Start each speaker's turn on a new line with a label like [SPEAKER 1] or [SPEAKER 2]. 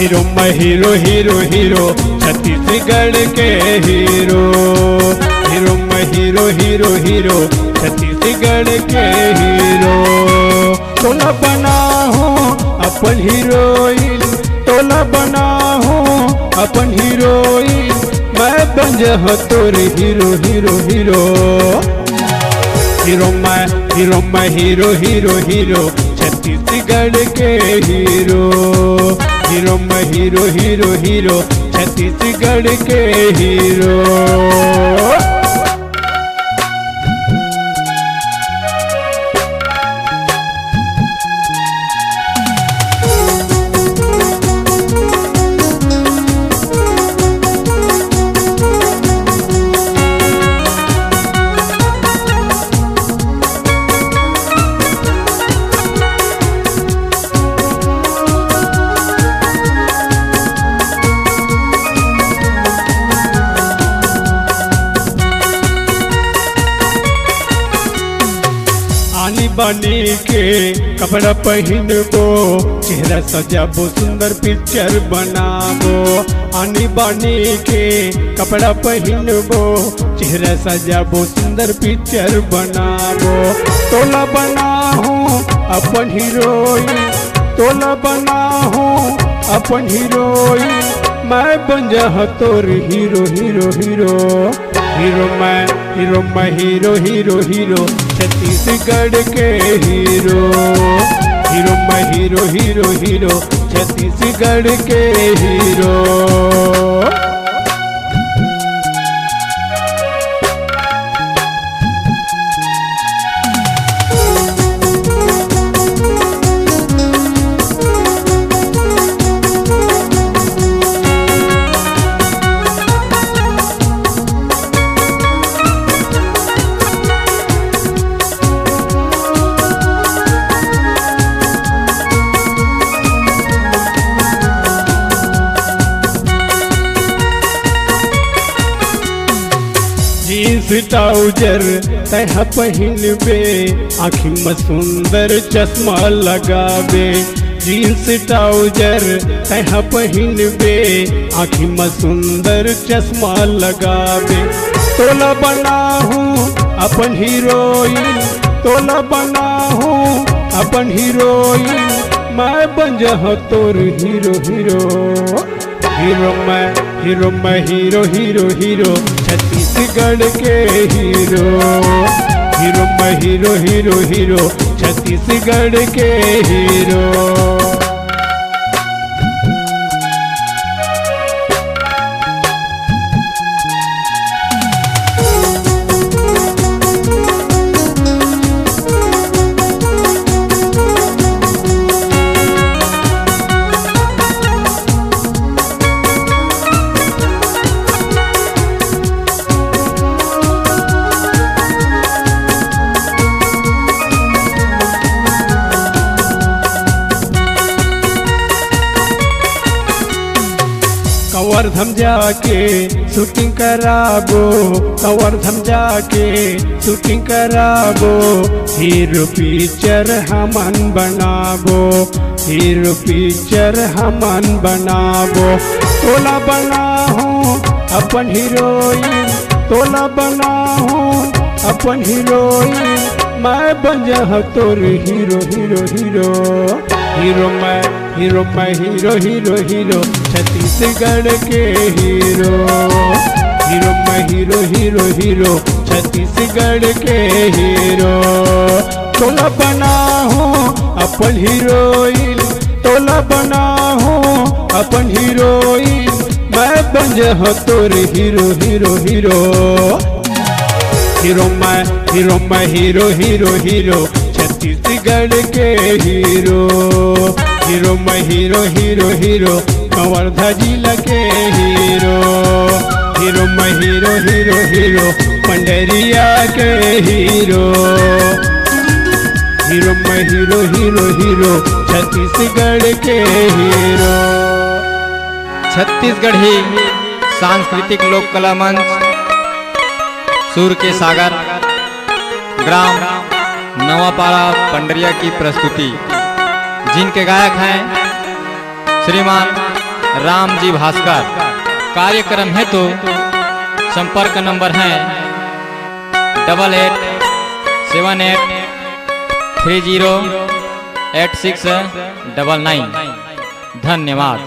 [SPEAKER 1] Hero hero hero hero Chhattisgarh के hero. Hero hero hero hero Chhattisgarh के hero. तोला बना हो अपन हीरोइन, तोला बना हो अपन हीरोइन, मैं बन जा तोर हीरो हीरो हीरो। हीरो मैं हीरो हीरो हीरो छत्तीसगढ़ के हीरो। हीरो मैं हीरो हीरो हीरो छत्तीसगढ़ के हीरो। आनी बानी के कपड़ा पहनबो, चेहरा सजाबो, सुंदर पिक्चर बनाबो। आनी बानी के कपड़ा पहनबो, चेहरा सजाबो, सुंदर पिक्चर बनाबो। तोला बना हूँ अपन हीरोइन, तोला बना हूँ अपन हीरोइन, मैं बन जा तोर हीरो हीरो हीरो। हीरो मैं हीरो हीरो हीरो छत्तीसगढ़ के हीरो। हीरो मैं हीरो हीरो हीरो छत्तीसगढ़ के हीरो। जीन्स ट्राउजर तह पहिनबे, आँखी में सुंदर चश्मा लगाबे। जीन्स ट्राउजर तह पहिनबे, आँखी में सुंदर चश्मा लगाबे। तोला बना हूँ अपन हीरोइन, तोला बना हूँ अपन हीरोइन, मैं बन जा तोर हीरो हीरो। हीरो मैं हीरो हीरो हीरो छत्तीसगढ़ के हीरो। हीरो मैं हीरो हीरो हीरो छत्तीसगढ़ के हीरो। कवर्धम जाके शूटिंग कराबो, कवर्धम जाके शूटिंग कराबो। हीरो पिक्चर हमन बनाबो, हीरो पिक्चर हमन बनाबो। तोला बना हूँ अपन हीरोइन, तोला बना हूँ अपन हीरोइन, मैं बन जा तोर हीरो हीरो हीरो। हीरो मैं हीरो हीरो हीरो छत्तीसगढ़ के हीरो। हीरो मैं हीरो हीरो हीरो छत्तीसगढ़ के हीरो। तोला बना हूँ अपन हीरोइन, तोला बना हूँ अपन हीरोइन, मैं बन जा तोर हीरो हीरो हीरो। हीरो मैं हीरो हीरो हीरो छत्तीसगढ़ के हीरो। हीरो मैं हीरो हीरो हीरो कवर्धा जिला के हीरो। हीरो मैं हीरो हीरो हीरो पंडरिया के हीरो। हीरो मैं हीरो हीरो हीरो छत्तीसगढ़ के हीरो।
[SPEAKER 2] छत्तीसगढ़ी सांस्कृतिक लोक कला मंच सूर के सागर ग्राम नवापाड़ा पंडरिया की प्रस्तुति, जिनके गायक हैं श्रीमान रामजी भास्कर। कार्यक्रम हेतु संपर्क नंबर है 8878308699। धन्यवाद।